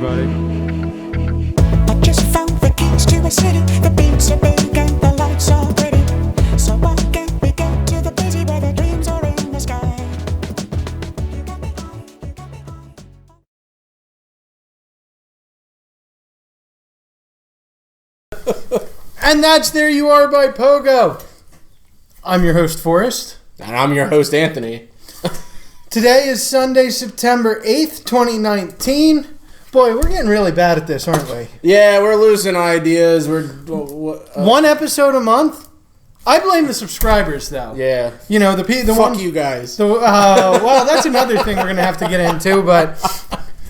everybody. I just found the keys to a city. The beats are big and the lights are pretty. So why can't we get to the busy where the dreams are in the sky? You got me high, you got me high. And that's There You Are by POGO. I'm your host, Forrest. And I'm your host, Anthony. Today is Sunday, September 8th, 2019. Boy, we're getting really bad at this, aren't we? Yeah, we're losing ideas. One episode a month? I blame the subscribers, though. Yeah. You know, the Fuck ones, you guys. Well, that's another thing we're going to have to get into, but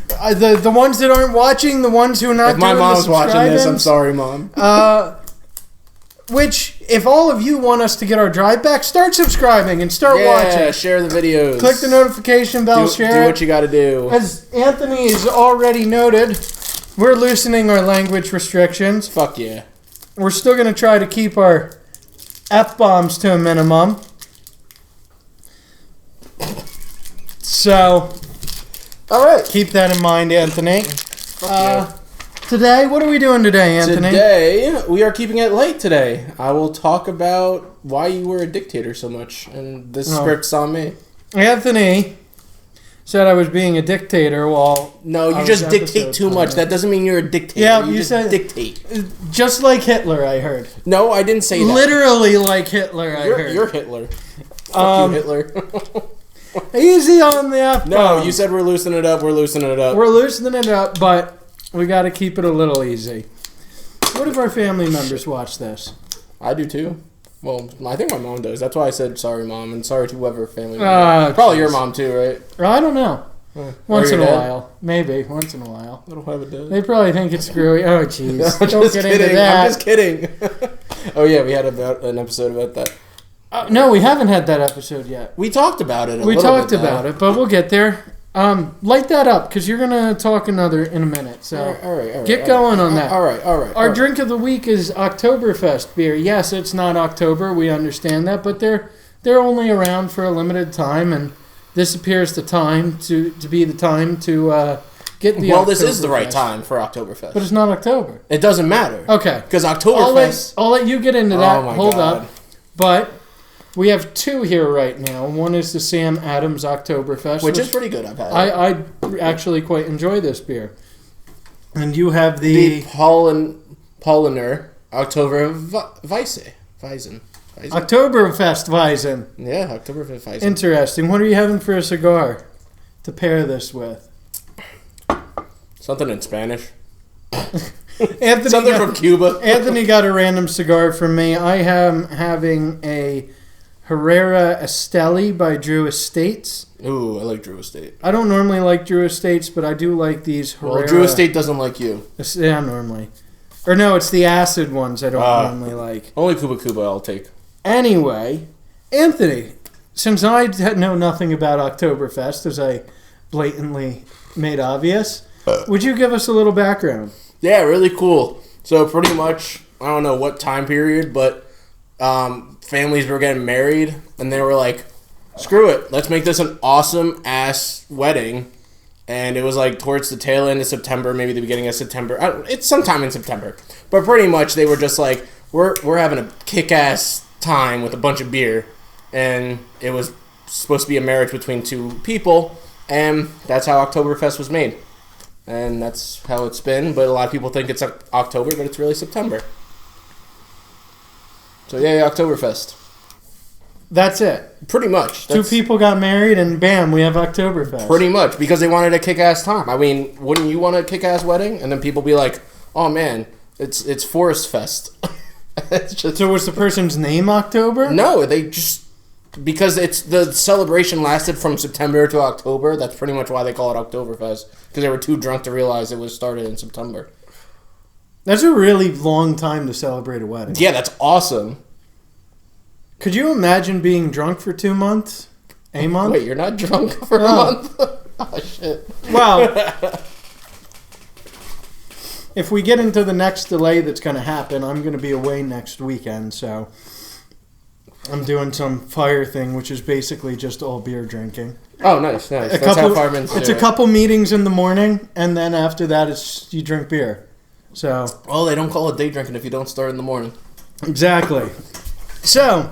the ones that aren't watching, the ones who are not If my doing mom's the watching this, I'm subscribing, sorry, Mom. Which, if all of you want us to get our drive back, start subscribing and start Yeah, watching. share the videos. Click the notification bell, share Do it. what you gotta do. As Anthony has already noted, we're loosening our language restrictions. Fuck yeah. We're still going to try to keep our F-bombs to a minimum. So, Alright. keep that in mind, Anthony. Yeah. Today, what are we doing today, Anthony? Today, we are keeping it light today. I will talk about why you were a dictator so much. And this script's on me. Anthony said I was being a dictator while... No, you I just was dictate episode too much. 20. That doesn't mean you're a dictator. Yeah, you you just said- dictate. Just like Hitler, I heard. No, I didn't say that. Literally like Hitler, I heard. You're Hitler. Fuck you, Hitler. Easy on the F-bombs. No, you said we're loosening it up. We're loosening it up. We're loosening it up, but we got to keep it a little easy. What if our family members watch this? I do too. Well, I think my mom does. That's why I said sorry, Mom, and sorry to whoever family member. Probably your mom too, right? I don't know. Once Or in your a dad? while. Maybe. Once in a while. I don't have a dad. They probably think it's screwy. Oh, jeez. I'm Don't just get kidding. into that. I'm just kidding. Oh yeah, we had an episode about that. No, we haven't had that episode yet. We talked about it. We talked about it, but we'll get there. Light that up, because you're going to talk in a minute. So All right. get going on that. All right. Our drink of the week is Oktoberfest beer. Yes, it's not October. We understand that, but they're only around for a limited time, and this appears to be the time to get the. Well, this is the Oktoberfest. right time for Oktoberfest. But it's not October. It doesn't matter. Okay, Because Oktoberfest. I'll let you get into that. Oh my Hold God. up, but. We have two here right now. One is the Sam Adams Oktoberfest, Which is pretty good. I've had it. I actually quite enjoy this beer. And you have The Paulaner Oktoberweisse. Weizen. Oktoberfest Weizen. Yeah, Oktoberfest Weizen. Interesting. What are you having for a cigar to pair this with? Something in Spanish. Anthony Something from Cuba. Anthony got a random cigar from me. I am having a Herrera Esteli by Drew Estates. Ooh, I like Drew Estate. I don't normally like Drew Estates, but I do like these Herrera. Well, Drew Estate doesn't like you. Yeah, normally. Or no, it's the acid ones I don't normally like. Only Cuba I'll take. Anyway, Anthony, since I know nothing about Oktoberfest, as I blatantly made obvious, would you give us a little background? Yeah, really cool. So pretty much, I don't know what time period, but families were getting married, and they were like, screw it, let's make this an awesome-ass wedding. And it was like towards the tail end of September, maybe the beginning of September. It's sometime in September. But pretty much, they were just like, we're having a kick-ass time with a bunch of beer. And it was supposed to be a marriage between two people, and that's how Oktoberfest was made. And that's how it's been, but a lot of people think it's October, but it's really September. So yeah, Oktoberfest. That's it. Pretty much. Two people got married, and bam, we have Oktoberfest. Pretty much, because they wanted a kick-ass time. I mean, wouldn't you want a kick-ass wedding? And then people be like, oh man, it's Forest Fest. It's just, So was the person's name October? no, they just... Because the celebration lasted from September to October, that's pretty much why they call it Oktoberfest. Because they were too drunk to realize it was started in September. That's a really long time to celebrate a wedding. Yeah, that's awesome. Could you imagine being drunk for 2 months? A month? Wait, you're not drunk for a month? Oh, shit. Well, if we get into the next delay that's going to happen, I'm going to be away next weekend, so I'm doing some fire thing, which is basically just all beer drinking. Oh, nice. That's how firemen do It's a couple meetings in the morning, and then after that, it's you drink beer. So. Well, they don't call it day drinking if you don't start in the morning. Exactly. So,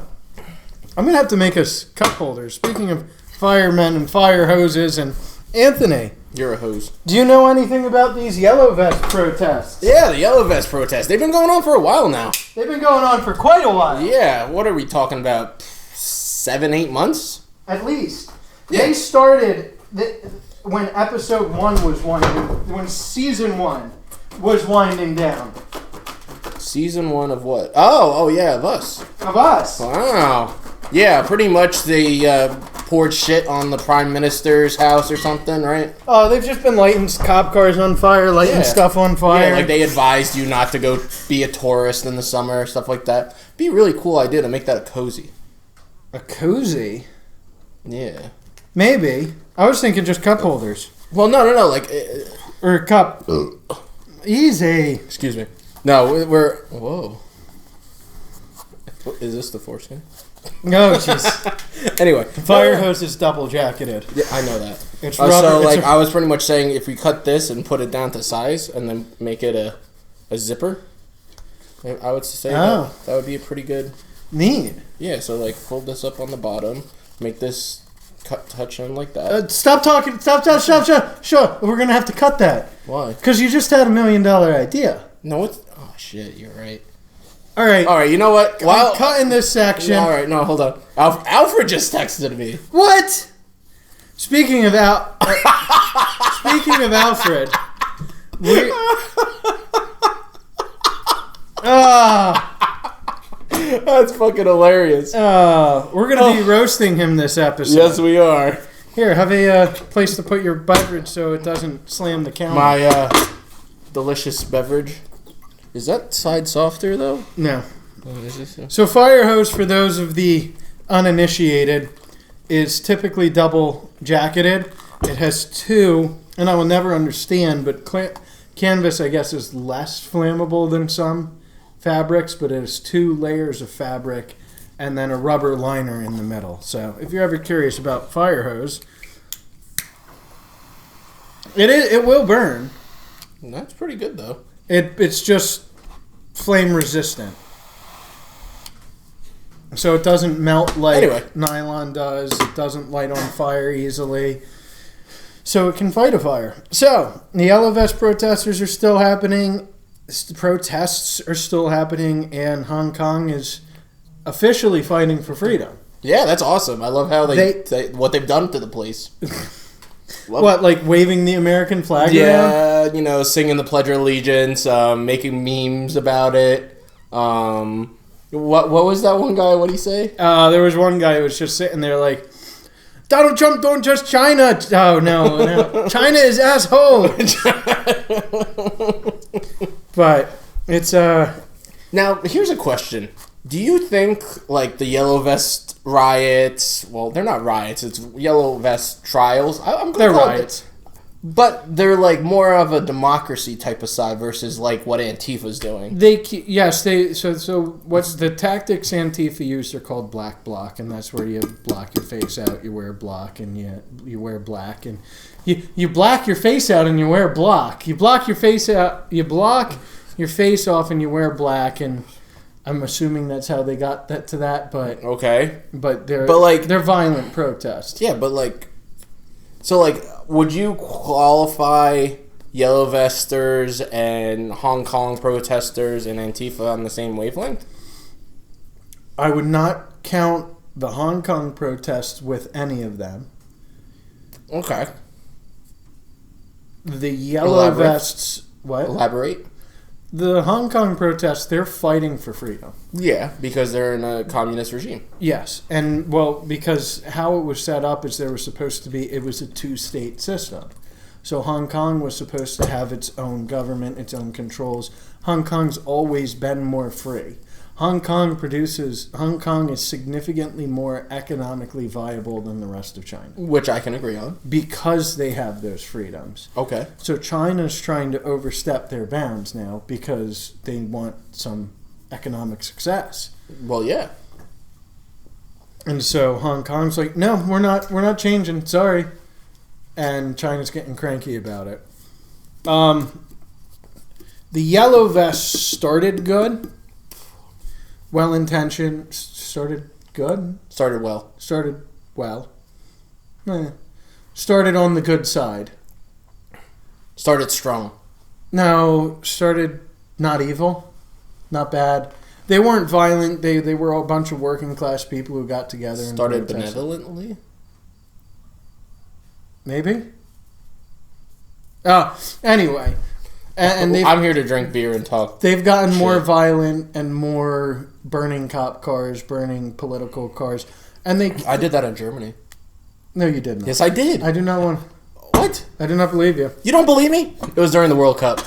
I'm gonna have to make us cup holders. Speaking of firemen and fire hoses, and Anthony, You're a hose. do you know anything about these yellow vest protests? Yeah, the yellow vest protests. They've been going on for a while now. They've been going on for quite a while. Yeah, what are we talking about? 7, 8 months? At least. Yeah. They started when episode 1 was when season 1 was winding down. Season 1 of what? Oh yeah, of us. Of us. Wow. Yeah, pretty much they poured shit on the Prime Minister's house or something, right? Oh, they've just been lighting cop cars on fire, lighting stuff on fire. Yeah, like they advised you not to go be a tourist in the summer, stuff like that. Be a really cool idea to make that a cozy. A cozy? Yeah. Maybe. I was thinking just cup holders. Well, no, like... Or a cup. Easy. Excuse me. No, we're... Whoa. Is this the foreskin? No, jeez. Anyway. Fire hose is double jacketed. Yeah, I know that. It's rubber. So, like, I was pretty much saying if we cut this and put it down to size and then make it a zipper, I would say that would be a pretty good... Neat. Yeah, so, like, fold this up on the bottom, make this touch in like that. Stop talking. Stop. Sure. We're going to have to cut that. Why? Because you just had $1 million idea. No, it's... Oh, shit, you're right. All right, you know what? I'm cutting this section. All right, no, hold on. Alfred just texted me. What? Speaking of Alfred, we... That's fucking hilarious. We're going to be roasting him this episode. Yes, we are. Here, have a place to put your beverage so it doesn't slam the counter. My delicious beverage. Is that side softer, though? No. Oh, is this? So fire hose, for those of the uninitiated, is typically double jacketed. It has two, and I will never understand, but canvas, I guess, is less flammable than some fabrics, but it has 2 layers of fabric and then a rubber liner in the middle. So if you're ever curious about fire hose, it will burn. That's pretty good, though. It's just flame resistant. So it doesn't melt like nylon does. It doesn't light on fire easily. So it can fight a fire. So the yellow vest protesters are still happening. Protests are still happening, and Hong Kong is officially fighting for freedom. Yeah, that's awesome. I love how they what they've done to the place. What, like waving the American flag around? Yeah, you know, singing the Pledge of Allegiance, making memes about it. What was that one guy? What'd he say? There was one guy who was just sitting there like, Donald Trump don't just China. Oh, no. China is asshole. But it's... Now, here's a question. Do you think, like, the Yellow Vest riots... Well, they're not riots. It's Yellow Vest trials. They're riots. But they're, like, more of a democracy type of side versus, like, what Antifa's doing. So what's the tactics Antifa used are called black bloc, and that's where you block your face out, you wear block, and you wear black, and you black your face out and you wear block. You block your face out, you block your face off and you wear black, and I'm assuming that's how they got that to that, but... Okay. But they're violent protests. Yeah, but, like... So, like, would you qualify Yellow Vesters and Hong Kong protesters and Antifa on the same wavelength? I would not count the Hong Kong protests with any of them. Okay. The Yellow Vests... What? Elaborate. The Hong Kong protests, they're fighting for freedom. Yeah, because they're in a communist regime. Yes, and well, because how it was set up is there was supposed to be, it was a 2-state system. So Hong Kong was supposed to have its own government, its own controls. Hong Kong's always been more free. Hong Kong is significantly more economically viable than the rest of China. Which I can agree on. Because they have those freedoms. Okay. So China's trying to overstep their bounds now because they want some economic success. Well, yeah. And so Hong Kong's like, no, we're not changing. Sorry. And China's getting cranky about it. The yellow vest started good. Well-intentioned. Started good? Started well. Started well. Started on the good side. Started strong. No, started not evil. Not bad. They weren't violent. They were a bunch of working class people who got together. Started and benevolently? Maybe? Oh, anyway. And I'm here to drink beer and talk. They've gotten shit. more violent and more burning cop cars, burning political cars. And I did that in Germany. No, you didn't. Yes, I did. I do not want... What? I do not believe you. You don't believe me? It was during the World Cup.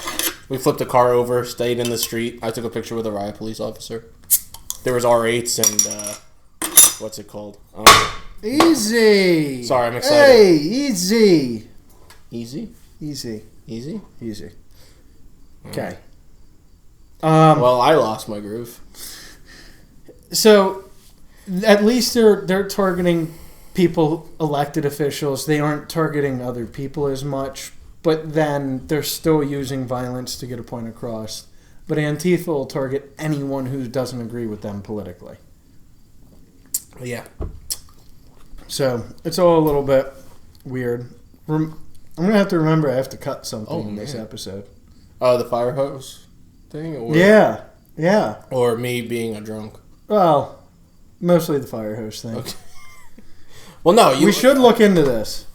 We flipped a car over, stayed in the street. I took a picture with a riot police officer. There was R8s and, what's it called? Easy. Sorry, I'm excited. Hey, easy. Easy? Easy. Easy? Easy. Okay. Well, I lost my groove. So, at least they're targeting people, elected officials. They aren't targeting other people as much, but then they're still using violence to get a point across. But Antifa will target anyone who doesn't agree with them politically. Yeah. So, it's all a little bit weird. I'm going to have to remember I have to cut something in this episode. Oh, the fire hose thing? Or, Yeah. Yeah. Or me being a drunk? Well, mostly the fire hose thing. Okay. Well, no. We should look into this.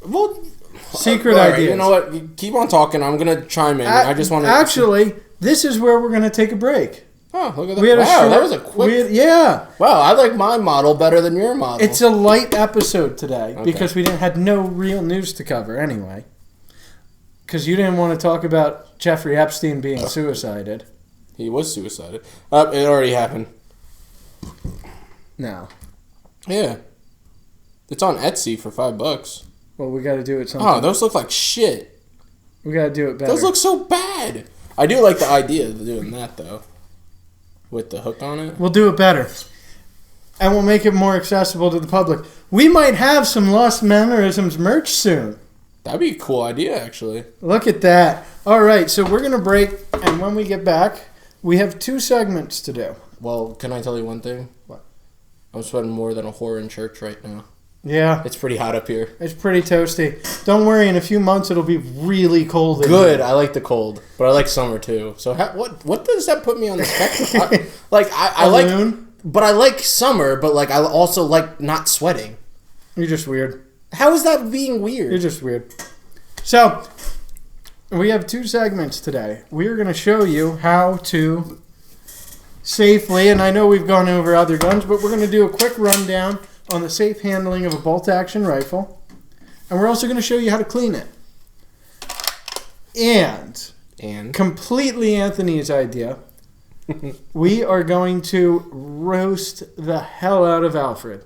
Well, Secret all right, ideas. you know what? You keep on talking. I'm going to chime in. I just want to... Actually, this is where we're going to take a break. Oh, look at that. We had That was a quick... yeah. Wow, I like my model better than your model. It's a light episode today because we had no real news to cover anyway. Because you didn't want to talk about Jeffrey Epstein being suicided. He was suicided. It already happened. No. Yeah. It's on Etsy for $5. Well, we got to do it sometime. Oh, those look like shit. We got to do it better. Those look so bad. I do like the idea of doing that, though. With the hook on it. We'll do it better. And we'll make it more accessible to the public. We might have some Lost Mannerisms merch soon. That'd be a cool idea, actually. Look at that. All right, so we're going to break, and when we get back, we have 2 segments to do. Well, can I tell you one thing? What? I'm sweating more than a whore in church right now. Yeah. It's pretty hot up here. It's pretty toasty. Don't worry, in a few months it'll be really cold. Good. I like the cold, but I like summer too. So what does that put me on the spectrum? I like, but I like summer, but like I also like not sweating. You're just weird. How is that being weird? You're just weird. So, we have 2 segments today. We're going to show you how to safely, and I know we've gone over other guns, but we're going to do a quick rundown on the safe handling of a bolt-action rifle. And we're also going to show you how to clean it. And completely Anthony's idea, we are going to roast the hell out of Alfred.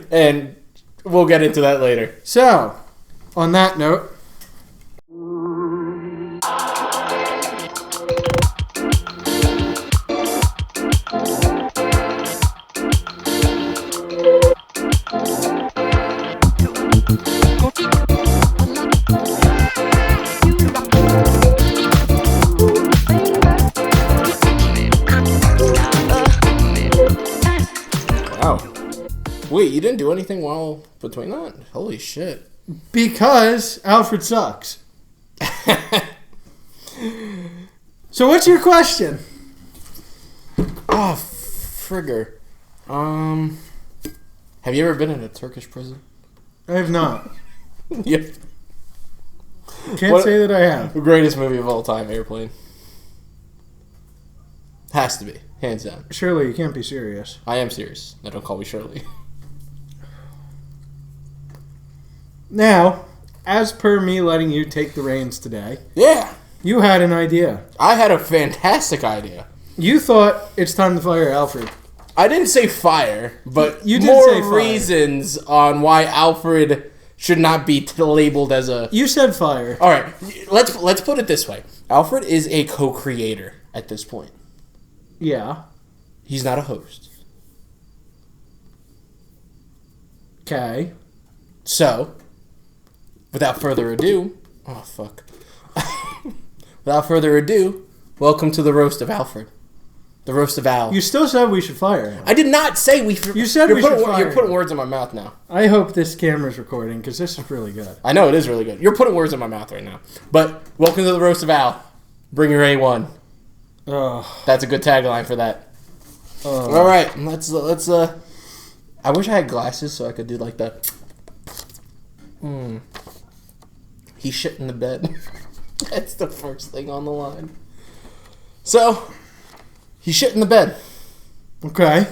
And we'll get into that later. So, on that note... Wait, you didn't do anything while between that? Holy shit. Because Alfred sucks. So what's your question? Oh, frigger. Have you ever been in a Turkish prison? I have not. Yep. Can't say that I have. Greatest movie of all time, Airplane. Has to be. Hands down. Shirley, you can't be serious. I am serious. Now don't call me Shirley. Now, as per me letting you take the reins today, Yeah. you had an idea. I had a fantastic idea. You thought it's time to fire Alfred. I didn't say fire, but You did more say fire. reasons on why Alfred should not be labeled as a... You said fire. All right, let's put it this way. Alfred is a co-creator at this point. Yeah. He's not a host. Okay. So, without further ado, without further ado, welcome to the roast of Alfred. The roast of Al. You still said we should fire him. I did not say we. You said we should fire You're putting him. words in my mouth now. I hope this camera's recording because this is really good. I know it is really good. You're putting words in my mouth right now. But welcome to the roast of Al. Bring your A1. Oh. That's a good tagline for that. All right, let's. I wish I had glasses so I could do like that. He shit in the bed. That's the first thing on the line. So, he shit in the bed. Okay.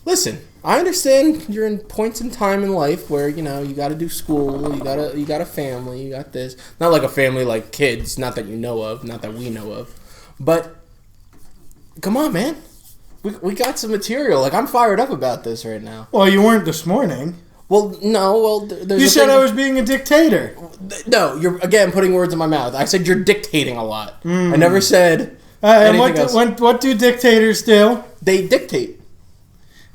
Listen, I understand you're in points in time in life where, you know, you got to do school, you got a family, you got this. Not like a family like kids, not that you know of, not that we know of. But, come on, man. We got some material. Like, I'm fired up about this right now. Well, you weren't this morning. Well, no, there's You said I was being a dictator. No, you're, again, putting words in my mouth. I said you're dictating a lot. I never said And anything else. what do dictators do? They dictate.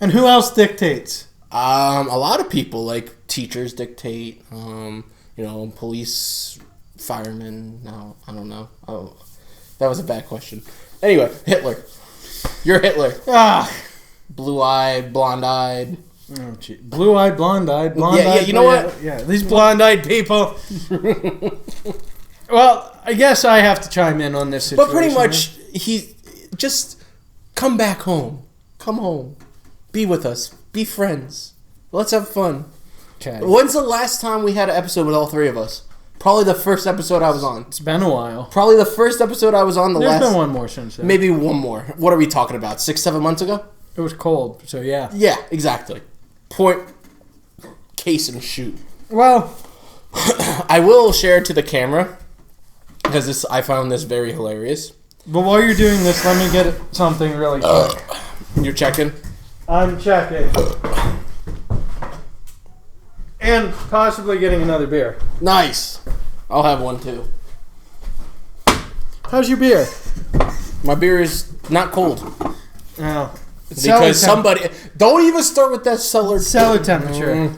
And who else dictates? A lot of people, like teachers dictate, police, firemen. No, I don't know. Oh, that was a bad question. Anyway, Hitler. You're Hitler. Blue-eyed, blonde-eyed. Oh, gee. Blue-eyed, blonde-eyed, Yeah, you know what? Yeah, these blonde-eyed people. Well, I guess I have to chime in on this situation. But pretty much, he just come back home. Come home. Be with us. Be friends. Let's have fun. Okay. When's the last time we had an episode with all three of us? Probably the first episode I was on. It's been a while. Probably the first episode I was on. There's been one more since then. Maybe one more. What are we talking about? 6-7 months ago? It was cold, so yeah. Yeah, exactly. Point, case, and shoot. Well, I will share to the camera because I found this very hilarious. but while you're doing this, let me get something really quick. You're checking? I'm checking. And possibly getting another beer. Nice. I'll have one too. How's your beer? My beer is not cold. Oh. Because somebody... Don't even start with that cellar temperature.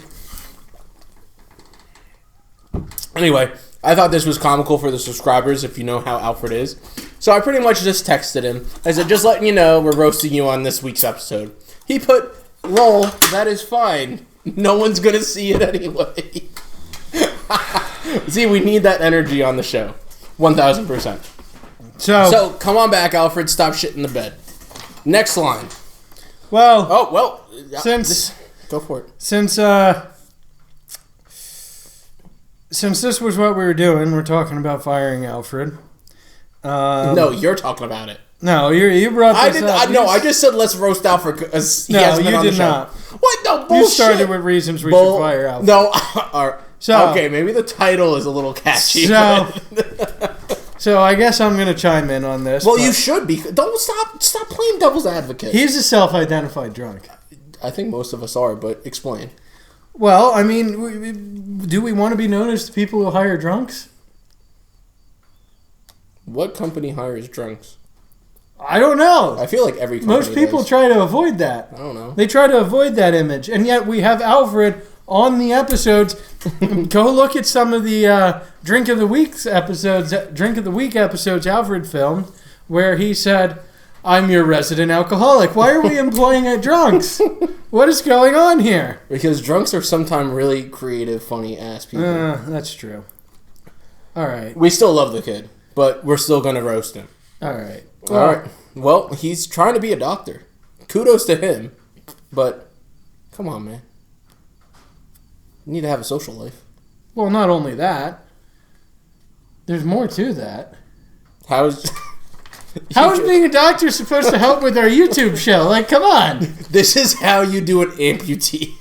Anyway, I thought this was comical for the subscribers if you know how Alfred is. So I pretty much just texted him. I said, just letting you know we're roasting you on this week's episode. He put, lol, that is fine. No one's going to see it anyway. See, we need that energy on the show. 1,000%. So, come on back, Alfred. Stop shitting the bed. Next line. Well, Go for it. Since this was what we were doing, we're talking about firing Alfred. No, you're talking about it. No, you brought this up. I just said let's roast Alfred because he No, hasn't been you on did the show. not. What? No, bullshit. You started with reasons we should fire Alfred. No, So- okay, maybe the title is a little catchy. So I guess I'm going to chime in on this. Well, but you should be. Don't stop playing devil's advocate. He's a self-identified drunk. I think most of us are, but explain. Well, I mean, do we want to be known as the people who hire drunks? What company hires drunks? I don't know. I feel like every company Most people does. try to avoid that. I don't know. They try to avoid that image, and yet we have Alfred on the episodes. Go look at some of the Drink of the Week episodes Alfred filmed, where he said, "I'm your resident alcoholic." Why are we employing drunks? What is going on here? Because drunks are sometimes really creative, funny ass people. That's true. All right. We still love the kid, but we're still gonna roast him. All right. All right. Well, he's trying to be a doctor. Kudos to him. But come on, man. You need to have a social life. Well, not only that. There's more to that. How is being a doctor supposed to help with our YouTube show? Like, come on. This is how you do an amputation.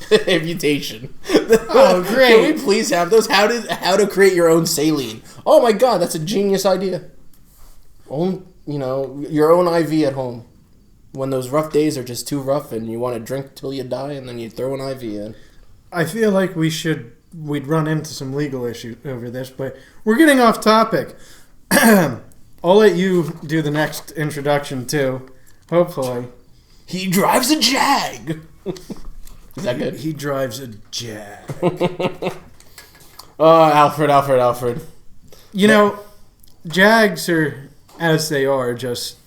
Oh, great. Can we please have those? How to create your own saline? Oh my god, that's a genius idea. Your own IV at home. When those rough days are just too rough and you want to drink till you die and then you throw an IV in. I feel like we'd run into some legal issues over this, but we're getting off topic. I'll let you do the next introduction too, hopefully. He drives a Jag. Is that good? He drives a Jag. Oh, Alfred. You know, Jags are, as they are, just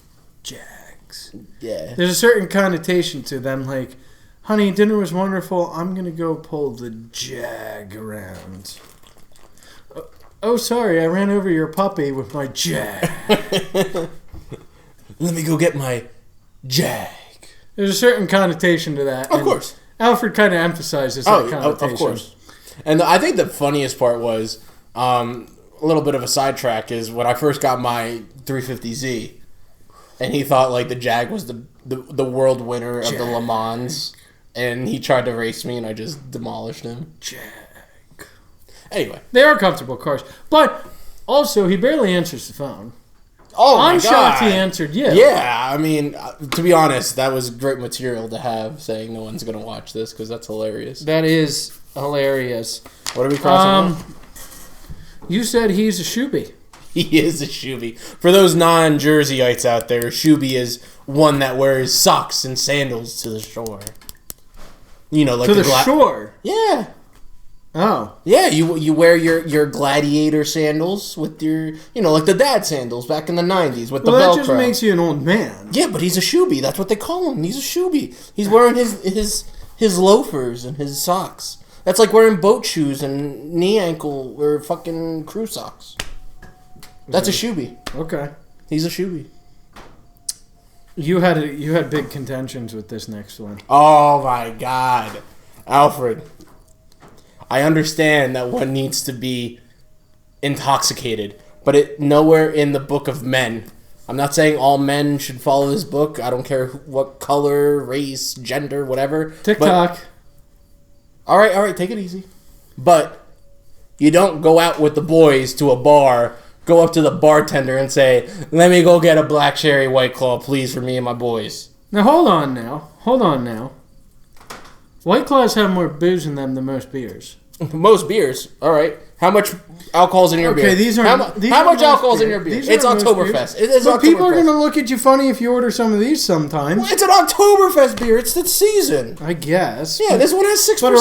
Jags. Yeah. There's a certain connotation to them, like, honey, dinner was wonderful. I'm going to go pull the Jag around. Oh, sorry, I ran over your puppy with my Jag. Let me go get my Jag. There's a certain connotation to that. Of course. Alfred kind of emphasizes that connotation. Of course. And I think the funniest part was, a little bit of a sidetrack, is when I first got my 350Z, and he thought like the Jag was the world winner of the Le Mans, and he tried to race me, and I just demolished him. Jag. Anyway. They are comfortable cars. But also, he barely answers the phone. Oh, my I'm God. shocked he answered yes. Yeah, I mean, to be honest, that was great material to have, saying no one's going to watch this, because that's hilarious. That is hilarious. What are we crossing now? You said he's a shoebie. He is a shoebie. For those non-Jerseyites out there, shoebie is one that wears socks and sandals to the shore. You know, like to the shore? Yeah. Oh. Yeah, you wear your gladiator sandals with your, like the dad sandals back in the 90s with the Velcro. Well, that just makes you an old man. Yeah, but he's a shoebie. That's what they call him. He's a shoebie. He's wearing his loafers and his socks. That's like wearing boat shoes and knee ankle or fucking crew socks. That's a shoebie. Okay. He's a shoebie. You had big contentions with this next one. Oh my God. Alfred. I understand that one needs to be intoxicated, but nowhere in the book of men. I'm not saying all men should follow this book. I don't care what color, race, gender, whatever. TikTok. All right, take it easy. But you don't go out with the boys to a bar, go up to the bartender and say, "Let me go get a black cherry White Claw, please, for me and my boys." Now, hold on now. White Claws have more booze in them than most beers. Most beers, all right. How much alcohol's in your beer? Okay, these are how much alcohol's in your beer? It's Oktoberfest. It is but Oktoberfest. People are going to look at you funny if you order some of these sometimes. Well, it's an Oktoberfest beer. It's the season. I guess. Yeah, this one has 6%. But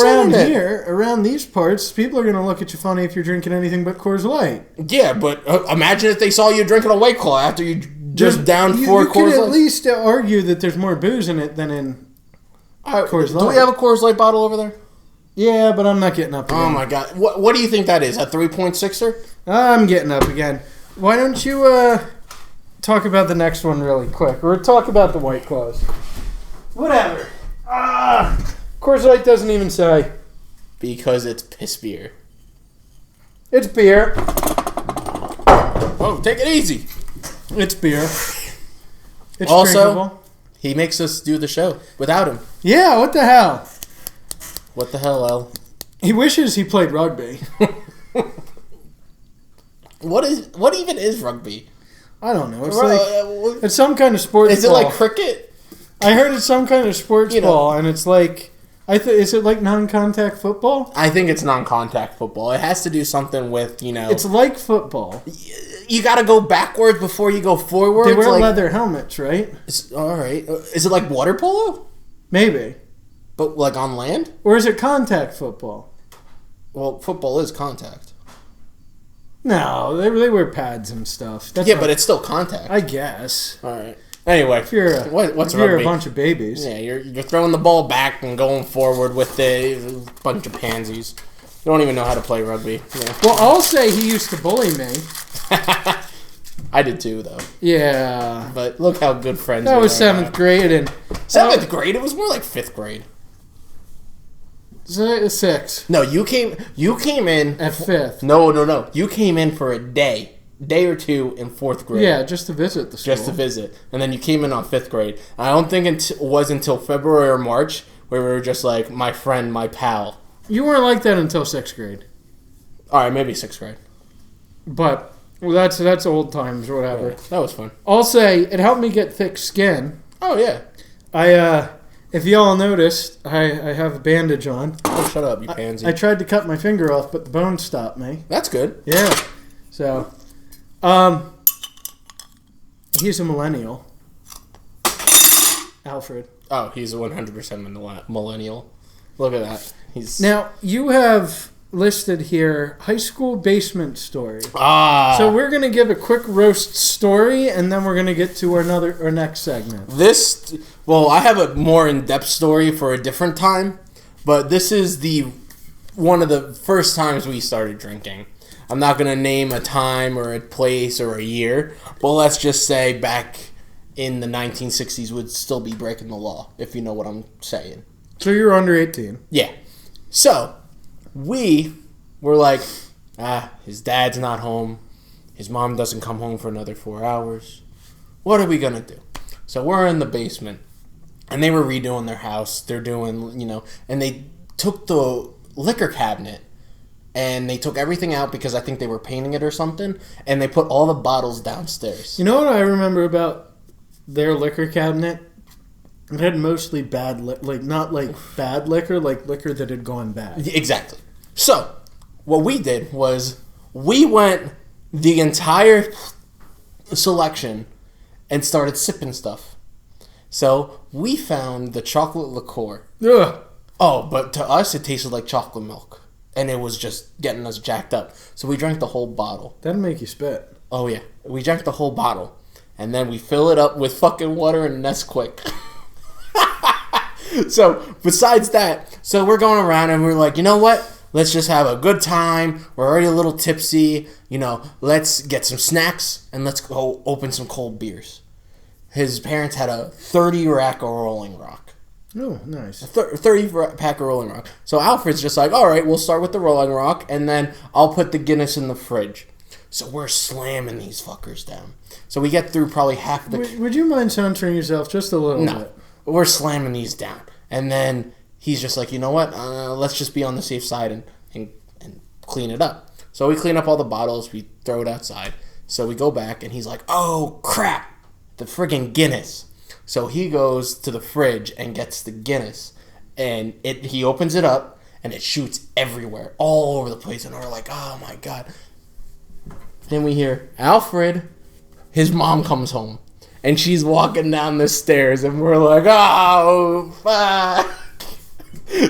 around these parts, people are going to look at you funny if you're drinking anything but Coors Light. Yeah, but imagine if they saw you drinking a White Claw after you just downed 4 Coors Light. You could at least argue that there's more booze in it than in Coors Light. Do we have a Coors Light bottle over there? Yeah, but I'm not getting up again. Oh my God. What do you think that is? A 3.6er? I'm getting up again. Why don't you talk about the next one really quick? Or talk about the White Claws. Whatever. Coors Light doesn't even say. Because it's piss beer. It's beer. Oh, take it easy. It's beer. It's also, drinkable. He makes us do the show without him. Yeah, what the hell? What the hell, El? He wishes he played rugby. What even is rugby? I don't know. It's it's some kind of sports ball. Is it like cricket? I heard it's some kind of sports ball, and it's like is it like non-contact football? I think it's non-contact football. It has to do something with It's like football. You got to go backwards before you go forward. They wear leather helmets, right? All right. Is it like water polo? Maybe. But like on land? Or is it contact football? Well, football is contact. No, they wear pads and stuff. But it's still contact. I guess. All right. Anyway, if you're a bunch of babies. Yeah, you're throwing the ball back and going forward with a bunch of pansies. You don't even know how to play rugby. Yeah. Well, I'll say he used to bully me. I did too, though. Yeah. But look how good friends we are. That was 7th grade. And 7th grade? It was more like 5th grade. 6. No, you came in at 5th. No. You came in for a day or two in 4th grade. Yeah, just to visit the school. Just to visit, and then you came in on 5th grade. I don't think it was until February or March where we were just like my friend, my pal. You weren't like that until 6th grade. All right, maybe 6th grade. But that's old times or whatever. Yeah, that was fun. I'll say it helped me get thick skin. Oh yeah. If y'all noticed, I have a bandage on. Oh, shut up, you pansy. I tried to cut my finger off, but the bone stopped me. That's good. Yeah. So, he's a millennial. Alfred. Oh, he's a 100% millennial. Look at that. He's Now, you have listed here high school basement story. So So we're going to give a quick roast story, and then we're going to get to our next segment. I have a more in-depth story for a different time, but this is one of the first times we started drinking. I'm not going to name a time or a place or a year, but let's just say back in the 1960s would still be breaking the law, if you know what I'm saying. So you're under 18. Yeah. So, we were like, his dad's not home. His mom doesn't come home for another 4 hours. What are we going to do? So, we're in the basement. And they were redoing their house. They're doing, and they took the liquor cabinet. And they took everything out because I think they were painting it or something. And they put all the bottles downstairs. You know what I remember about their liquor cabinet? It had mostly bad not like bad liquor, like liquor that had gone bad. Exactly. So, what we did was we went the entire selection and started sipping stuff. So, we found the chocolate liqueur. Ugh. Oh, but to us, it tasted like chocolate milk. And it was just getting us jacked up. So, we drank the whole bottle. That'd make you spit. Oh, yeah. We drank the whole bottle. And then we fill it up with fucking water and Nesquik. So, besides that, so we're going around and we're like, you know what? Let's just have a good time. We're already a little tipsy. Let's get some snacks and let's go open some cold beers. His parents had a 30-rack of Rolling Rock. Oh, nice. A 30-pack of Rolling Rock. So, Alfred's just like, all right, we'll start with the Rolling Rock and then I'll put the Guinness in the fridge. So, we're slamming these fuckers down. So, we get through probably half the... Would you mind censoring yourself just a little bit? We're slamming these down. And then he's just like, you know what? Let's just be on the safe side and clean it up. So we clean up all the bottles. We throw it outside. So we go back and he's like, oh, crap. The friggin' Guinness. So he goes to the fridge and gets the Guinness. And he opens it up and it shoots everywhere. All over the place. And we're like, oh, my God. Then we hear, Alfred, his mom comes home. And she's walking down the stairs, and we're like, oh, fuck.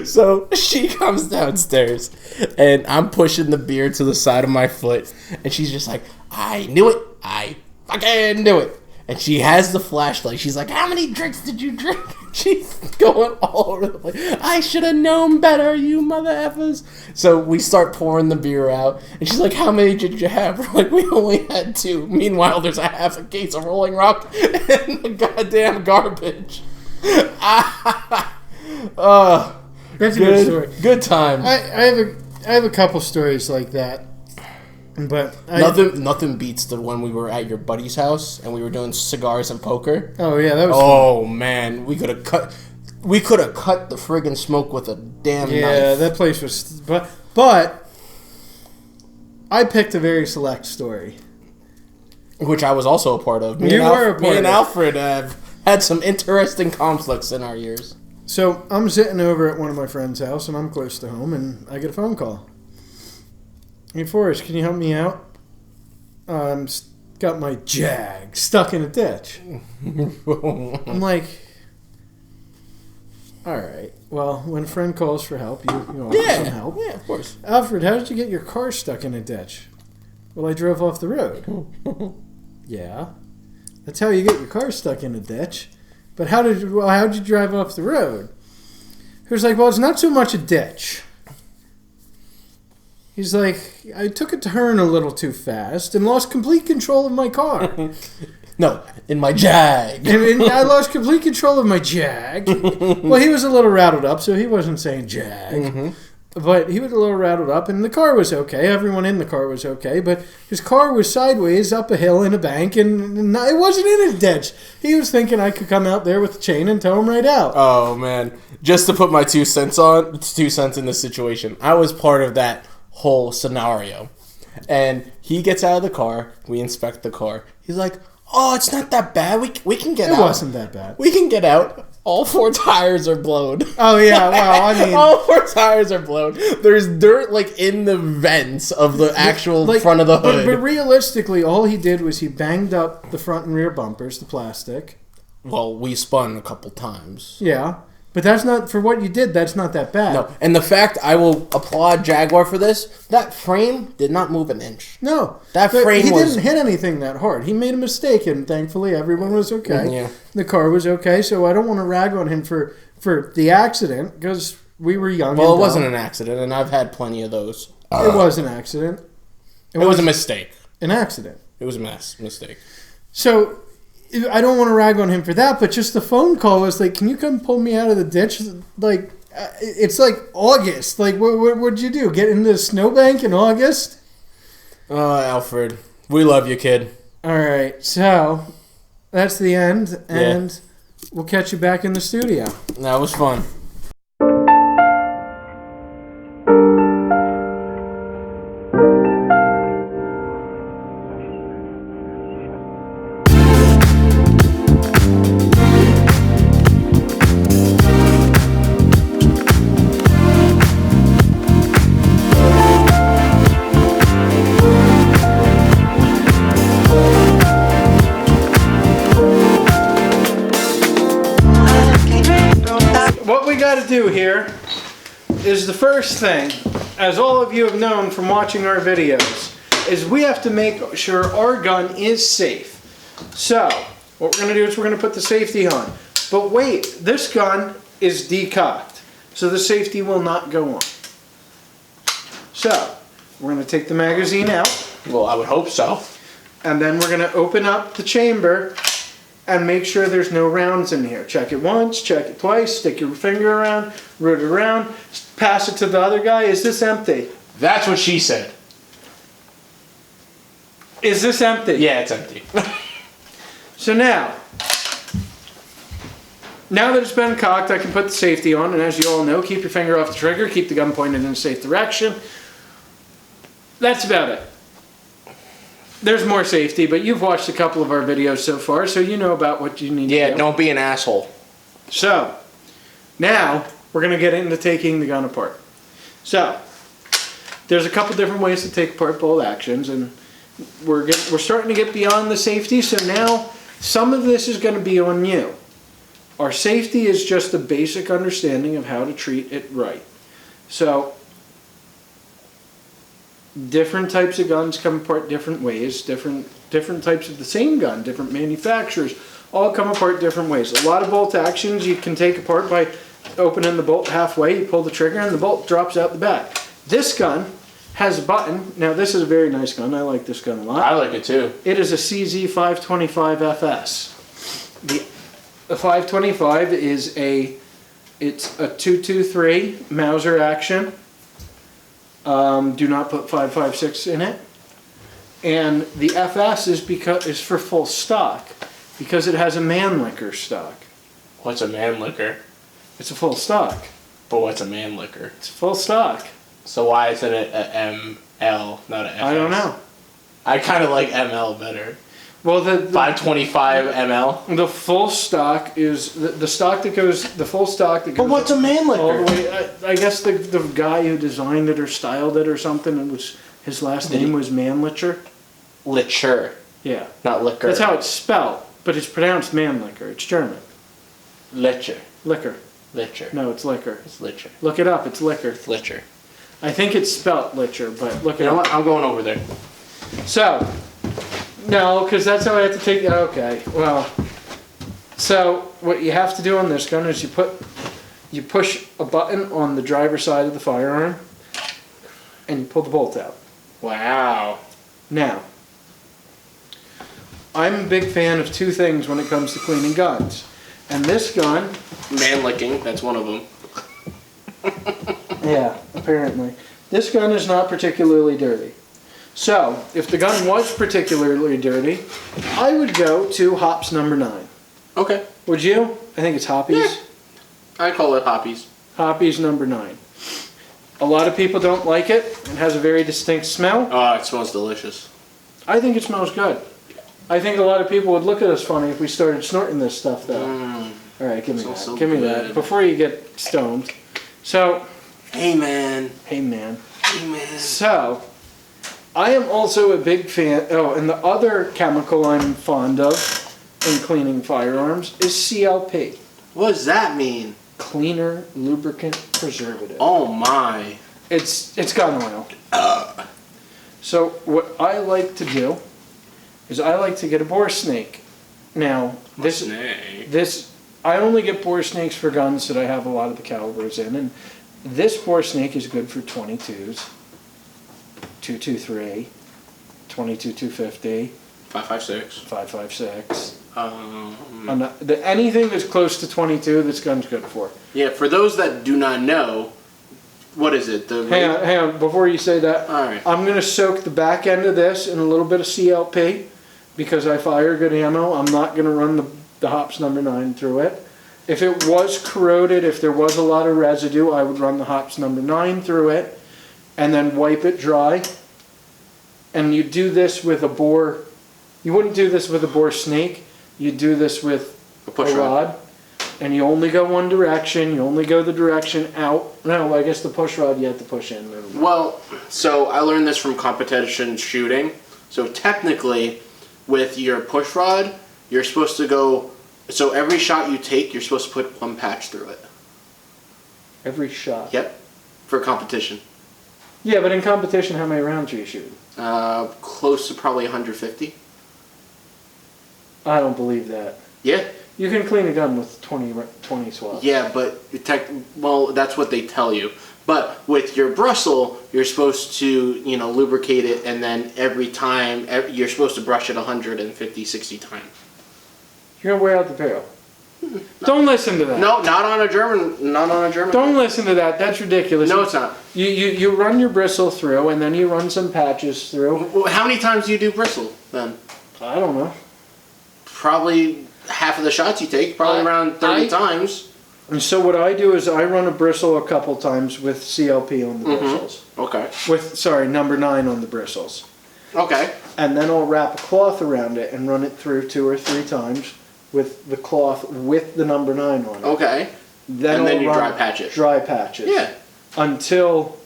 So she comes downstairs, and I'm pushing the beer to the side of my foot, and she's just like, I knew it. I fucking knew it. And she has the flashlight. She's like, how many drinks did you drink? She's going all over the place. I should have known better, you mother effers. So we start pouring the beer out. And she's like, how many did you have? We're like, we only had 2. Meanwhile, there's a half a case of Rolling Rock and the goddamn garbage. That's a good story. Good time. I have a couple stories like that. But nothing beats the when we were at your buddy's house and we were doing cigars and poker. Oh yeah, that was. Oh fun. Man, we could have cut the friggin' smoke with a damn knife. Yeah, that place was. But I picked a very select story, which I was also a part of. Me and Alfred have had some interesting conflicts in our years. So I'm sitting over at one of my friend's house and I'm close to home and I get a phone call. Hey, Forrest, can you help me out? Got my Jag stuck in a ditch. I'm like, all right. Well, when a friend calls for help, you offer some help. Yeah, of course. Alfred, how did you get your car stuck in a ditch? Well, I drove off the road. Yeah. That's how you get your car stuck in a ditch. But how'd you drive off the road? He was like, well, it's not so much a ditch. He's like, I took a turn a little too fast and lost complete control of my car. No, in my Jag. And I lost complete control of my Jag. Well, he was a little rattled up, so he wasn't saying Jag. Mm-hmm. But he was a little rattled up, and the car was okay. Everyone in the car was okay, but his car was sideways up a hill in a bank, and it wasn't in a ditch. He was thinking I could come out there with a chain and tow him right out. Oh, man. Just to put my 2 cents in this situation, I was part of that whole scenario. And he gets out of the car. We inspect the car. He's like, oh, it's not that bad. We can get out. It wasn't that bad. We can get out. All 4 tires are blown. Oh, yeah. Well, I mean... all 4 tires are blown. There's dirt, in the vents of the actual front of the hood. But realistically, all he did was he banged up the front and rear bumpers, the plastic. Well, we spun a couple times. Yeah. But that's not, for what you did, that's not that bad. No, and the fact I will applaud Jaguar for this, that frame did not move an inch. No. That but frame he was... didn't hit anything that hard. He made a mistake, and thankfully everyone was okay. Yeah. The car was okay, so I don't want to rag on him for the accident, because we were young. Well, and it wasn't dumb. an accident, and I've had plenty of those. It was an accident. It was a mistake. An accident. It was a mistake. So, I don't want to rag on him for that, but just the phone call was like, can you come pull me out of the ditch? Like, it's like August. Like, what'd you do? Get into the snowbank in August? Oh, Alfred. We love you, kid. All right, so that's the end, and we'll catch you back in the studio. That was fun. What we got to do here is the first thing, as all of you have known from watching our videos, is we have to make sure our gun is safe. So, what we're going to do is we're going to put the safety on. But wait, this gun is decocked, so the safety will not go on. So, we're going to take the magazine out, Well, I would hope so. and then we're going to open up the chamber and make sure there's no rounds in here. Check it once, check it twice, stick your finger around, root it around, pass it to the other guy. Is this empty? That's what she said. Is this empty? Yeah, it's empty. So now that it's been cocked, I can put the safety on, and as you all know, keep your finger off the trigger, keep the gun pointed in a safe direction. That's about it. There's more safety, but you've watched a couple of our videos so far, so you know about what you need to do. Yeah, don't be an asshole. So, now we're going to get into taking the gun apart. So, there's a couple different ways to take apart bolt actions, and we're starting to get beyond the safety, so now some of this is going to be on you. Our safety is just a basic understanding of how to treat it right. So, different types of guns come apart different ways, different types of the same gun, different manufacturers, all come apart different ways. A lot of bolt actions you can take apart by opening the bolt halfway, you pull the trigger and the bolt drops out the back. This gun has a button. Now this is a very nice gun, I like this gun a lot. I like it too. It is a CZ525FS. The 525 is it's a 223 Mauser action. Do not put 5.56 in it. And the FS is for full stock because it has a Mannlicher stock. What's a Mannlicher? It's a full stock. But what's a Mannlicher? It's full stock. So why isn't it a ML, not a FS? I don't know. I kind of like ML better. Well, the 525 ML. the full stock is the stock that goes the full stock that goes. But what's a all the Mannlicher? way? I guess the guy who designed it or styled it or something, it was his last name was Mannlicher. Licher, Yeah, not liquor. that's how it's spelled, but it's pronounced Mannlicher. It's German. Licher. Liquor. Licher. No, it's liquor. It's Licher. Look it up. It's liquor. It's Licher. I think it's spelt Licher, but look You it know up. what? I'm going over there. So, no, because that's how I have to take. Okay, well, so what you have to do on this gun is you push a button on the driver's side of the firearm, and you pull the bolt out. Wow. Now, I'm a big fan of two things when it comes to cleaning guns, and this gun. Man licking, that's one of them. Yeah, apparently. This gun is not particularly dirty. So, if the gun was particularly dirty, I would go to Hops number 9. Okay. Would you? I think it's Hoppies. Yeah. I call it Hoppies. Hoppies number 9. A lot of people don't like it. It has a very distinct smell. Oh, it smells delicious. I think it smells good. I think a lot of people would look at us funny if we started snorting this stuff, though. Alright, give me that. So Give me good. that. Before you get stoned. So, Hey man. hey man. Hey man. So, I am also a big fan. Oh, and the other chemical I'm fond of in cleaning firearms is CLP. What does that mean? cleaner lubricant preservative. Oh my. It's got oil. So what I like to do is I like to get a bore snake. Now this I only get bore snakes for guns that I have a lot of the calibers in, and this bore snake is good for 22s, 223, 22 250, 5.56. 5.56. Anything that's close to 22, this gun's good for. Yeah, for those that do not know, what is it? Hang on, before you say that, all right. I'm going to soak the back end of this in a little bit of CLP because I fire good ammo. I'm not going to run the hops number 9 through it. If it was corroded, if there was a lot of residue, I would run the hops number 9 through it and then wipe it dry. And you do this with a bore. You wouldn't do this with a bore snake. You do this with A push a rod. And you only go one direction. You only go the direction out. No, I guess the push rod you have to push in. Well, so I learned this from competition shooting. So technically, with your push rod, you're supposed to go. So every shot you take, you're supposed to put one patch through it. Every shot. Yep, for competition. Yeah, but in competition, how many rounds are you shooting? Close to probably 150. I don't believe that. Yeah. You can clean a gun with 20 swabs. Yeah, but well, that's what they tell you. But with your bristle, you're supposed to, lubricate it, and then every time, you're supposed to brush it 150, 60 times. You're gonna wear out the barrel. Don't listen to that. No, not on a German. Don't listen to that. That's ridiculous. No, it's not. You run your bristle through, and then you run some patches through. Well, how many times do you do bristle then? I don't know. Probably half of the shots you take, probably around 30 times. And so what I do is I run a bristle a couple times with CLP on the bristles. Okay. Number 9 on the bristles. Okay. And then I'll wrap a cloth around it and run it through 2 or 3 times with the cloth with the number 9 on it. Okay. Then you dry patch it. Dry patches. Yeah. Until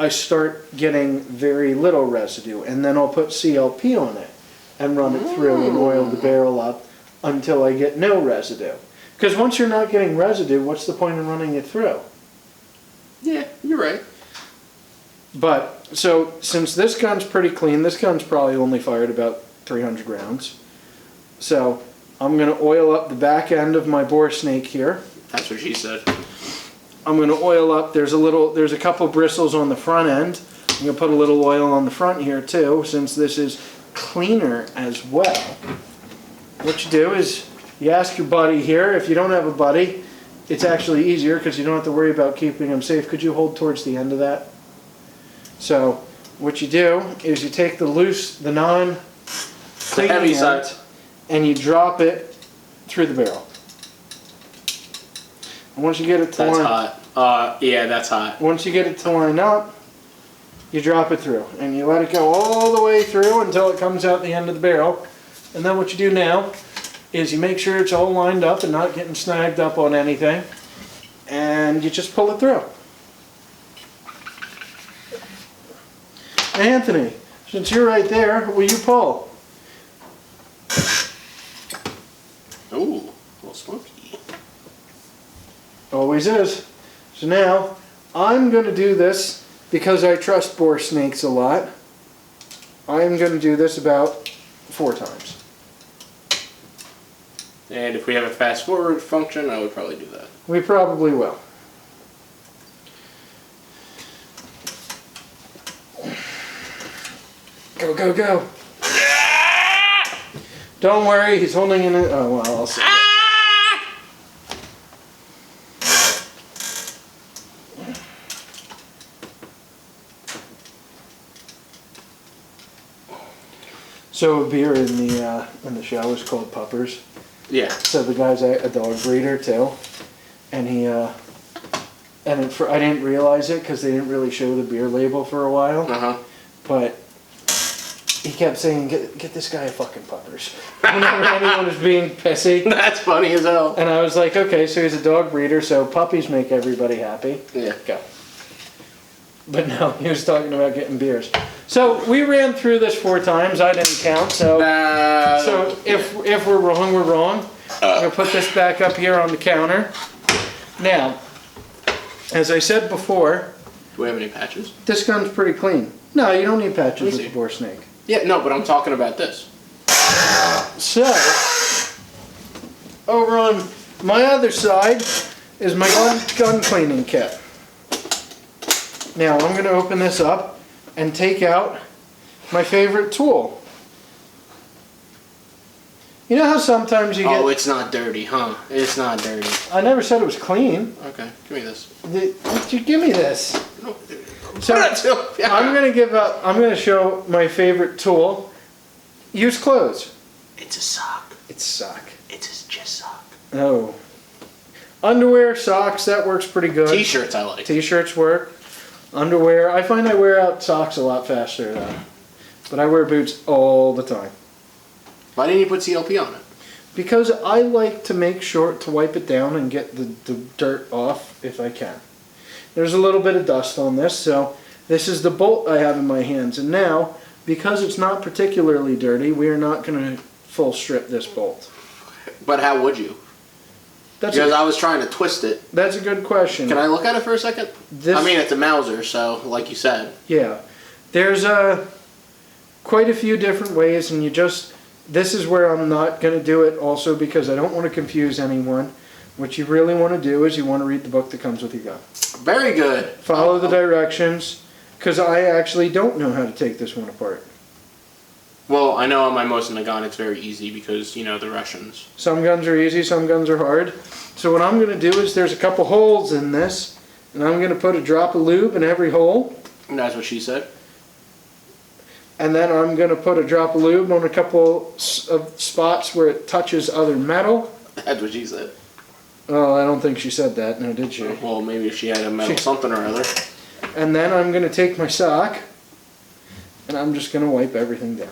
I start getting very little residue. And then I'll put CLP on it and run it through and oil the barrel up until I get no residue. Because once you're not getting residue, what's the point in running it through? Yeah, you're right. But, so, since this gun's pretty clean, this gun's probably only fired about 300 rounds. So, I'm going to oil up the back end of my bore snake here. That's what she said. I'm going to oil up, there's a couple bristles on the front end. I'm going to put a little oil on the front here too, since this is cleaner as well. What you do is, you ask your buddy here. If you don't have a buddy, it's actually easier because you don't have to worry about keeping them safe. Could you hold towards the end of that? So, what you do is you take the non-clean heavy end, side, and you drop it through the barrel. And once you get it to that's line, hot. Yeah, that's hot. once you get it to line up, you drop it through, and you let it go all the way through until it comes out the end of the barrel. And then what you do now is you make sure it's all lined up and not getting snagged up on anything, and you just pull it through. Anthony, since you're right there, will you pull? Ooh, a little smoky. Always is. So now, I'm going to do this because I trust bore snakes a lot. I'm going to do this about 4 times. And if we have a fast forward function, I would probably do that. We probably will. Go, go, go. Don't worry, he's holding in it. Oh, well, I'll see. So a beer in the show is called Puppers. Yeah. So the guy's a dog breeder too, and I didn't realize it because they didn't really show the beer label for a while. But he kept saying, "Get this guy a fucking Puppers." Whenever anyone was being pissy. That's funny as hell. And I was like, okay, so he's a dog breeder, so puppies make everybody happy. Yeah. Go. But no, he was talking about getting beers. So we ran through this 4 times. I didn't count. So if we're wrong, we're wrong. I'm gonna put this back up here on the counter. Now, as I said before, Do we have any patches? this gun's pretty clean. No, you don't need patches Let with me the see. bore snake. Yeah, no, but I'm talking about this. So, over on my other side is my gun cleaning kit. Now, I'm going to open this up and take out my favorite tool. You know how sometimes you get... Oh, it's not dirty, huh? It's not dirty. I never said it was clean. Okay, give me this. You give me this. No, So, I'm going to give up... I'm going to show my favorite tool. Use clothes. It's a sock. It's sock. It's a just sock. Oh. Underwear, socks, that works pretty good. T-shirts I like. T-shirts work. Underwear. I find I wear out socks a lot faster though. But I wear boots all the time. Why didn't you put CLP on it? Because I like to make sure to wipe it down and get the dirt off if I can. There's a little bit of dust on this, so this is the bolt I have in my hands. And now, because it's not particularly dirty, we are not going to full strip this bolt. But how would you? Because I was trying to twist it. That's a good question. Can I look at it for a second? This, I mean, it's a Mauser, so like you said. Yeah. There's quite a few different ways, and this is where I'm not going to do it also because I don't want to confuse anyone. What you really want to do is you want to read the book that comes with your gun. Very good. Follow the directions, because I actually don't know how to take this one apart. Well, I know on my Mosin Nagant it's very easy because, you know, the Russians. Some guns are easy, some guns are hard. So what I'm going to do is there's a couple holes in this, and I'm going to put a drop of lube in every hole. And that's what she said. And then I'm going to put a drop of lube on a couple of spots where it touches other metal. That's what she said. Oh, I don't think she said that, no, did she? Well, maybe she had a metal something or other. And then I'm going to take my sock, and I'm just going to wipe everything down.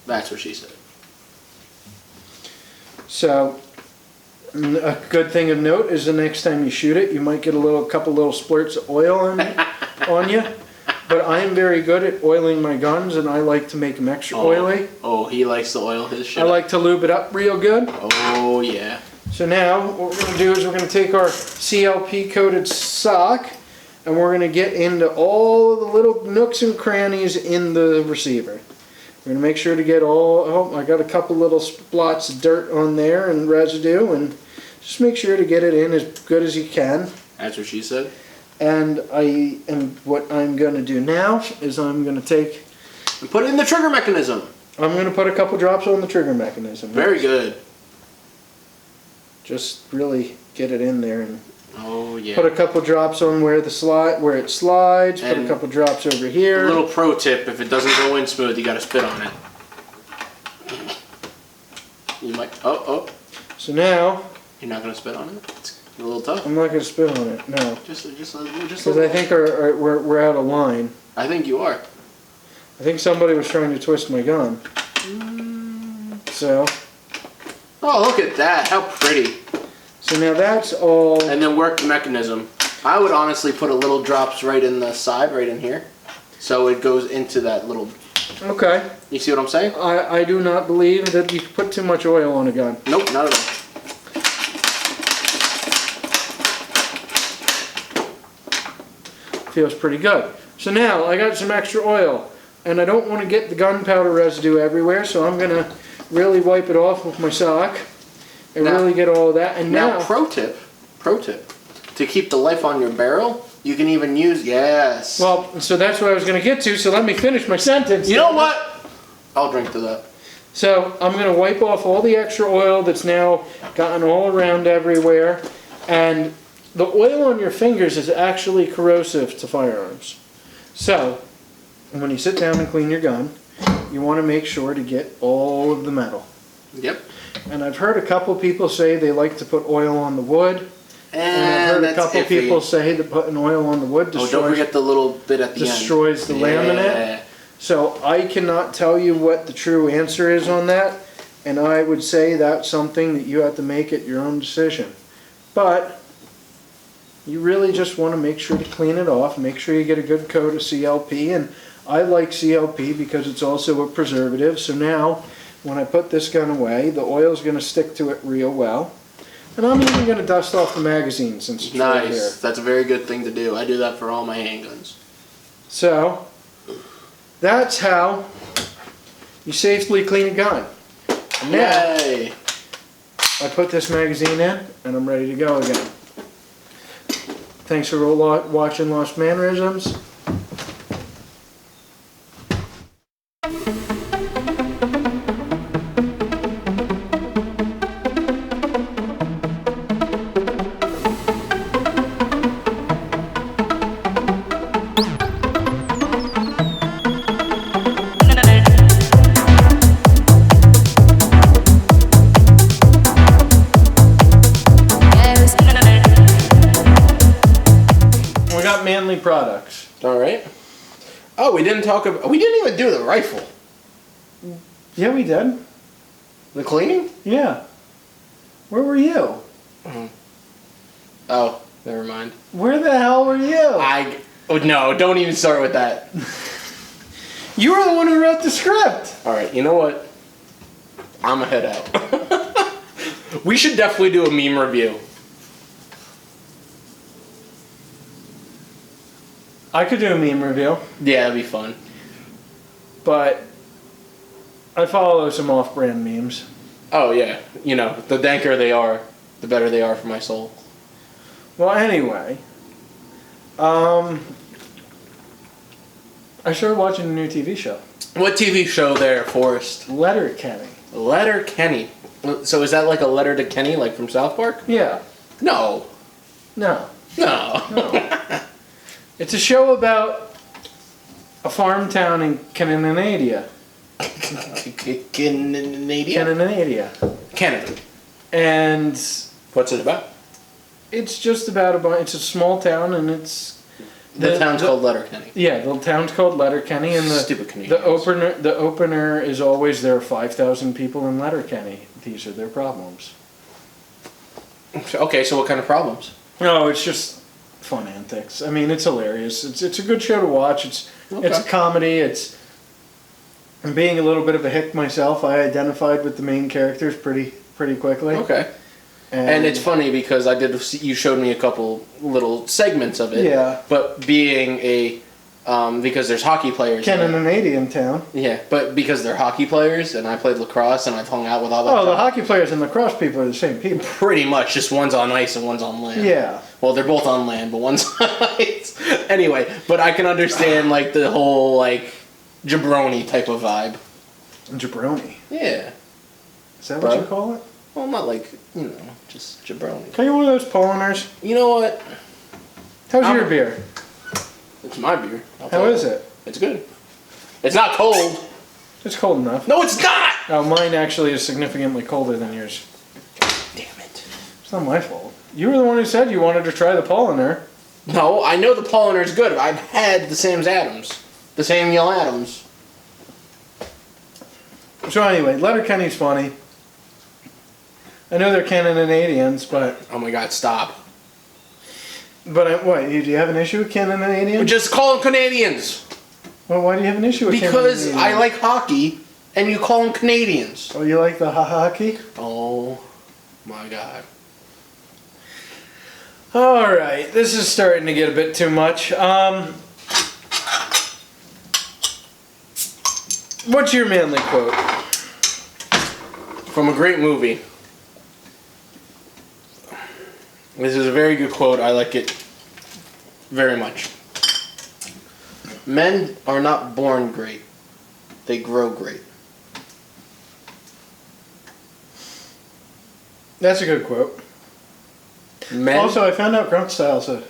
That's what she said. So, a good thing of note is the next time you shoot it, you might get a couple little splurts of oil on you. But I am very good at oiling my guns, and I like to make them extra oily. Oh, he likes to oil his shit. I like to lube it up real good. Oh, yeah. So now, what we're going to do is we're going to take our CLP coated sock, and we're going to get into all of the little nooks and crannies in the receiver. We're going to make sure to get I got a couple little splots of dirt on there and residue, and just make sure to get it in as good as you can. That's what she said. And what I'm going to do now is I'm going to take... And put it in the trigger mechanism. I'm going to put a couple drops on the trigger mechanism. Very good. Just really get it in there and... Oh, yeah. Put a couple drops on where it slides. Put a And couple drops over here. A little pro tip: if it doesn't go in smooth, you got to spit on it. You might. Oh. So now You're not gonna spit on it. It's a little tough. I'm not going to spit on it. No, Just. because I think we're out of line. I think you are. I think somebody was trying to twist my gun. So Oh, look at that! How pretty. so now that's all. And then work the mechanism. I would honestly put a little drops right in the side, right in here, so it goes into that little. Okay. You see what I'm saying? I do not believe that you put too much oil on a gun. Nope, not at all. Feels pretty good. So now I got some extra oil, and I don't want to get the gunpowder residue everywhere, so I'm going to really wipe it off with my sock and really get all of that. And Now, pro tip, to keep the life on your barrel, you can even use, yes. Well, so that's what I was going to get to, so let me finish my sentence. You know what? I'll drink to that. So I'm going to wipe off all the extra oil that's now gotten all around everywhere, and the oil on your fingers is actually corrosive to firearms. So when you sit down and clean your gun, you want to make sure to get all of the metal. Yep. And I've heard a couple people say they like to put oil on the wood. And I've heard a couple people say that putting oil on the wood don't forget the little bit at the destroys the laminate. So I cannot tell you what the true answer is on that, and I would say that's something that you have to make at your own decision. But you really just want to make sure to clean it off, make sure you get a good coat of CLP, and I like CLP because it's also a preservative. So now when I put this gun away, the oil is going to stick to it real well. And I'm even going to dust off the magazine since it's right here. Nice. That's a very good thing to do. I do that for all my handguns. So, that's how you safely clean a gun. And now, Yay! I put this magazine in, and I'm ready to go again. Thanks for watching Lost Mannerisms. We got Manly products. All right. Oh, we didn't even do the rifle. Yeah, we did. The cleaning? Yeah. Where were you? Oh, never mind. Where the hell were you? No, don't even start with that. You were the one who wrote the script. All right, you know what? I'm going to head out. We should definitely do a meme review. I could do a meme review, Yeah, that'd be fun. but I follow some off-brand memes. Oh, yeah. You know, the danker they are, the better they are for my soul. Well, anyway, I started watching a new TV show, What TV show there, Forrest? Letterkenny. Letter Kenny. So is that like a letter to Kenny, like from South Park? Yeah. No. No. No. It's a show about a farm town in Canada. Canada? Canada. And What's it about? it's just about it's a small town, and it's The town's called Letterkenny. Yeah, the town's called Letterkenny, and Stupid Canadians. the opener is always there are 5,000 people in Letterkenny. These are their problems. Okay, so what kind of problems? No, it's just fun antics. I mean, it's hilarious. It's a good show to watch. It's a comedy. It's being a little bit of a hick myself. I identified with the main characters pretty quickly. Okay. And it's funny because you showed me a couple little segments of it. Yeah. But being because there's hockey players. Canadian town. Yeah, but because they're hockey players, and I played lacrosse, and I've hung out with all that. Oh, the hockey players and lacrosse people are the same people. Pretty much, just one's on ice and one's on land. Yeah. Well, they're both on land, but one's on ice. Anyway, but I can understand like the whole like jabroni type of vibe. Jabroni. Yeah. Is that what you call it? Well, not like just jabroni. Can you one of those Polliners? You know what? How's your beer? It's my beer. How is it? It's good. It's not cold. It's cold enough. No, it's not! Oh, mine actually is significantly colder than yours. Damn it. It's not my fault. You were the one who said you wanted to try the Polliner. No, I know the Polliner is good. I've had the Samuel Adams. So anyway, Letterkenny's funny. I know they're Canadians, but... Oh my god, stop. But what, do you have an issue with Canadians? Just call them Canadians. Well, why do you have an issue with Because Canadians? I like hockey, and you call them Canadians. Oh, you like the hockey? Oh my god. Alright, this is starting to get a bit too much. What's your manly quote? From a great movie. This is a very good quote. I like it very much. Men are not born great. They grow great. That's a good quote. Men, Also, I found out Grunt Style's a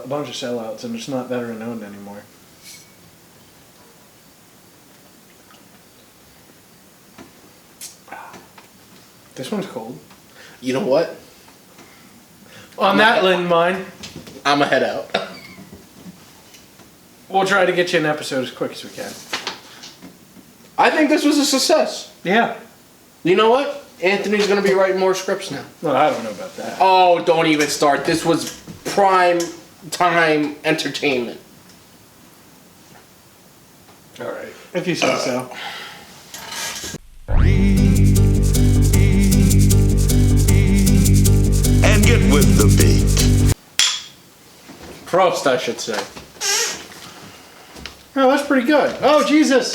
bunch of sellouts, and it's not veteran owned anymore. This one's cold. you know what? On that landmine, I'm a head out. we'll try to get you an episode as quick as we can. I think this was a success. Yeah. You know what? Anthony's going to be writing more scripts now. Well, I don't know about that. Oh, don't even start. This was prime time entertainment. All right. If you say so. with the beat. Prost, I should say. Oh, that's pretty good. Oh, Jesus.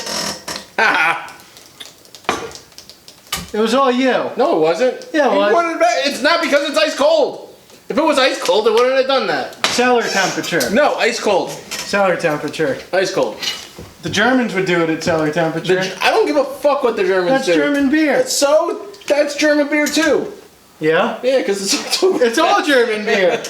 It was all you. No, it wasn't. Yeah, it You was. wanted it back. It's not because it's ice cold. If it was ice cold, it wouldn't have done that. Cellar temperature. No, ice cold. Cellar temperature. Ice cold. The Germans would do it at cellar temperature. I don't give a fuck what the Germans That's do. German beer. So, that's German beer too. Yeah? Yeah, because it's October. It's all German beer.